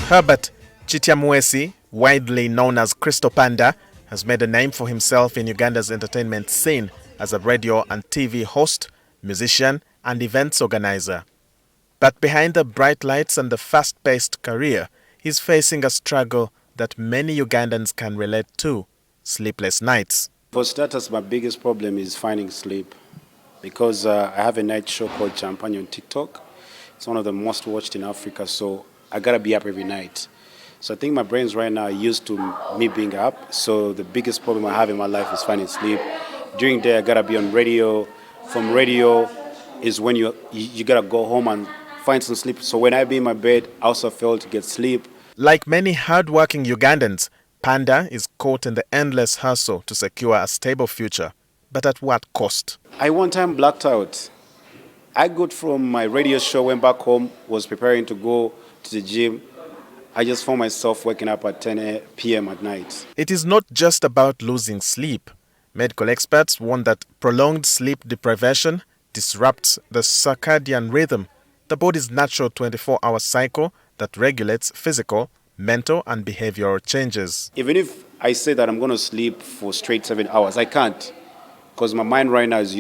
Herbert Chitiamwesi, widely known as Crystal Panda, has made a name for himself in Uganda's entertainment scene as a radio and TV host, musician, and events organizer. But behind the bright lights and the fast-paced career, he's facing a struggle that many Ugandans can relate to: sleepless nights. For starters, my biggest problem is finding sleep because I have a night show called Champagne on TikTok. It's one of the most watched in Africa, so I gotta be up every night. So I think my brain's right now used to me being up, so the biggest problem I have in my life is finding sleep. During the day, I gotta be on radio. From radio is when you gotta go home and find some sleep. So when I be in my bed, I also fail to get sleep. Like many hard-working Ugandans, Panda is caught in the endless hustle to secure a stable future. But at what cost? I one time blacked out. I got from my radio show, went back home, was preparing to go to the gym. I just found myself waking up at 10 p.m. at night. It is not just about losing sleep. Medical experts warn that prolonged sleep deprivation disrupts the circadian rhythm, the body's natural 24-hour cycle that regulates physical, mental, and behavioral changes. Even if I say that I'm going to sleep for straight 7 hours, I can't. Because my mind right now is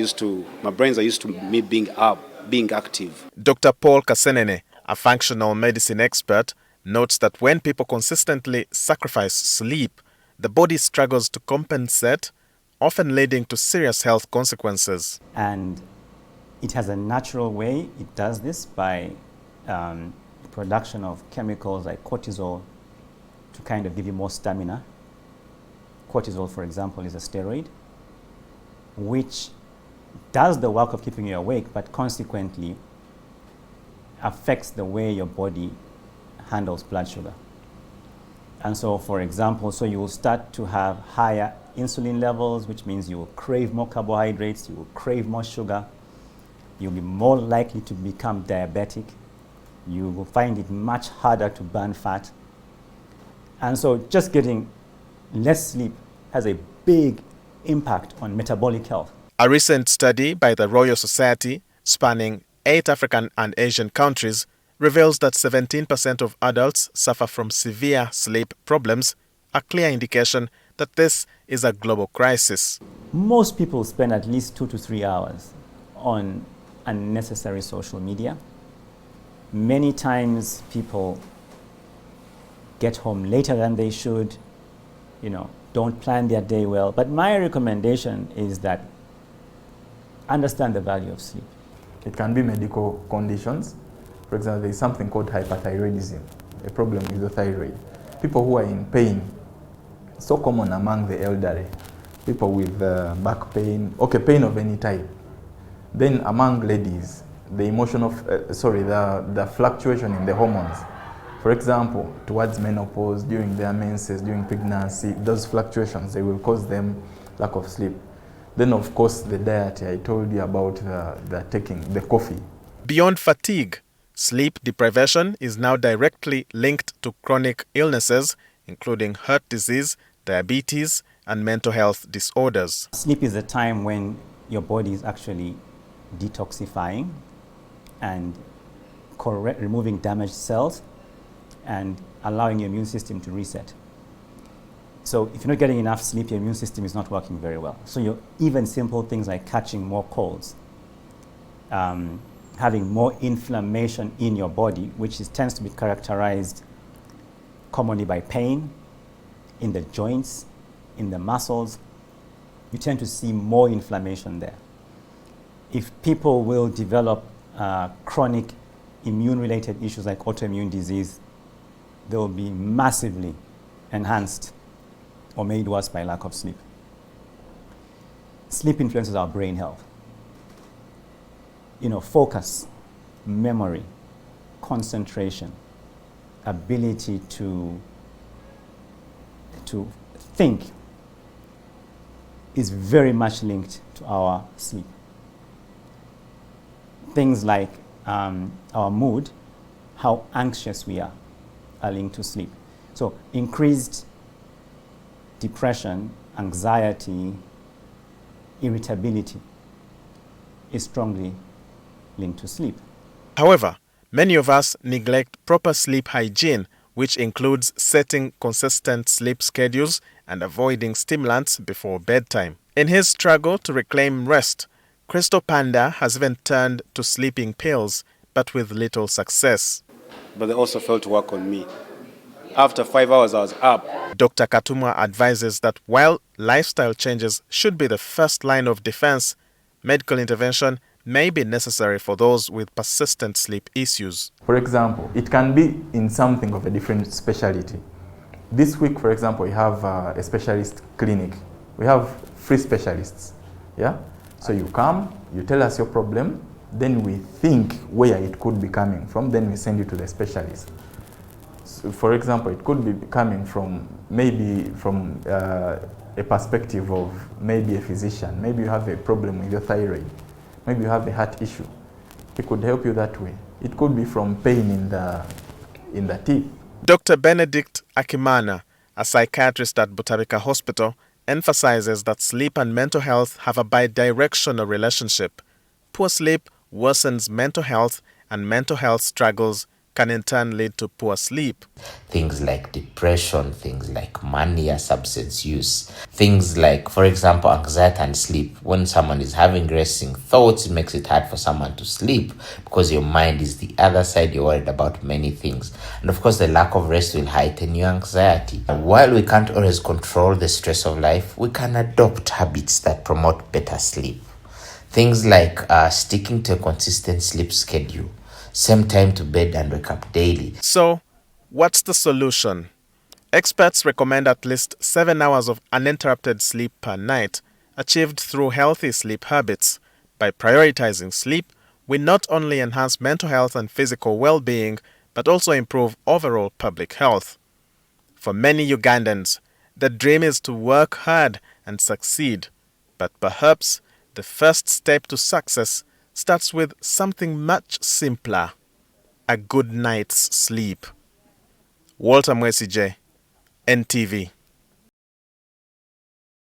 my brains are used to me being up, being active. Dr. Paul Kasenene, a functional medicine expert, notes that when people consistently sacrifice sleep, the body struggles to compensate, often leading to serious health consequences. And it has a natural way it does this by production of chemicals like cortisol to kind of give you more stamina. Cortisol, for example, is a steroid which does the work of keeping you awake, but consequently affects the way your body handles blood sugar. And so, for example, so you will start to have higher insulin levels, which means you will crave more carbohydrates, you will crave more sugar, you'll be more likely to become diabetic, you will find it much harder to burn fat. And so just getting less sleep has a big impact on metabolic health. A recent study by the Royal Society, spanning 8 African and Asian countries, reveals that 17% of adults suffer from severe sleep problems, a clear indication that this is a global crisis. Most people spend at least 2 to 3 hours on unnecessary social media. Many times people get home later than they should, don't plan their day well. But my recommendation is that understand the value of sleep. It can be medical conditions. For example, there is something called hyperthyroidism, a problem with the thyroid. People who are in pain, so common among the elderly. People with back pain, pain of any type. Then among ladies, the the fluctuation in the hormones. For example, towards menopause, during their menses, during pregnancy, those fluctuations, they will cause them lack of sleep. Then, of course, the diet, I told you about taking the coffee. Beyond fatigue, sleep deprivation is now directly linked to chronic illnesses, including heart disease, diabetes, and mental health disorders. Sleep is a time when your body is actually detoxifying and removing damaged cells and allowing your immune system to reset. So if you're not getting enough sleep, your immune system is not working very well. So even simple things like catching more colds, having more inflammation in your body, which tends to be characterized commonly by pain in the joints, in the muscles, you tend to see more inflammation there. If people will develop chronic immune-related issues like autoimmune disease, they will be massively enhanced or made worse by lack of sleep. Sleep influences our brain health. Focus, memory, concentration, ability to think is very much linked to our sleep. Things like our mood, how anxious we are linked to sleep. So increased depression, anxiety, irritability is strongly linked to sleep. However, many of us neglect proper sleep hygiene, which includes setting consistent sleep schedules and avoiding stimulants before bedtime. In his struggle to reclaim rest, Crystal Panda has even turned to sleeping pills, but with little success. But they also failed to work on me. After 5 hours, I was up. Dr. Katumwa advises that while lifestyle changes should be the first line of defense, medical intervention may be necessary for those with persistent sleep issues. For example, it can be in something of a different specialty. This week, for example, we have a specialist clinic. We have free specialists. Yeah? So you come, you tell us your problem, then we think where it could be coming from, then we send you to the specialist. So for example, it could be coming from maybe from a perspective of maybe a physician. Maybe you have a problem with your thyroid. Maybe you have a heart issue. He could help you that way. It could be from pain in the teeth. Dr. Benedict Akimana, a psychiatrist at Butabika Hospital, emphasizes that sleep and mental health have a bidirectional relationship. Poor sleep worsens mental health, and mental health struggles can in turn lead to poor sleep. Things like depression, things like mania, substance use, things like, for example, anxiety and sleep. When someone is having racing thoughts, it makes it hard for someone to sleep because your mind is the other side, you're worried about many things. And of course, the lack of rest will heighten your anxiety. And while we can't always control the stress of life, we can adopt habits that promote better sleep. Things like sticking to a consistent sleep schedule, same time to bed and wake up daily. So, what's the solution? Experts recommend at least 7 hours of uninterrupted sleep per night, achieved through healthy sleep habits. By prioritizing sleep, we not only enhance mental health and physical well-being, but also improve overall public health. For many Ugandans, the dream is to work hard and succeed. But perhaps the first step to success starts with something much simpler: a good night's sleep. Walter Mwesigye, NTV.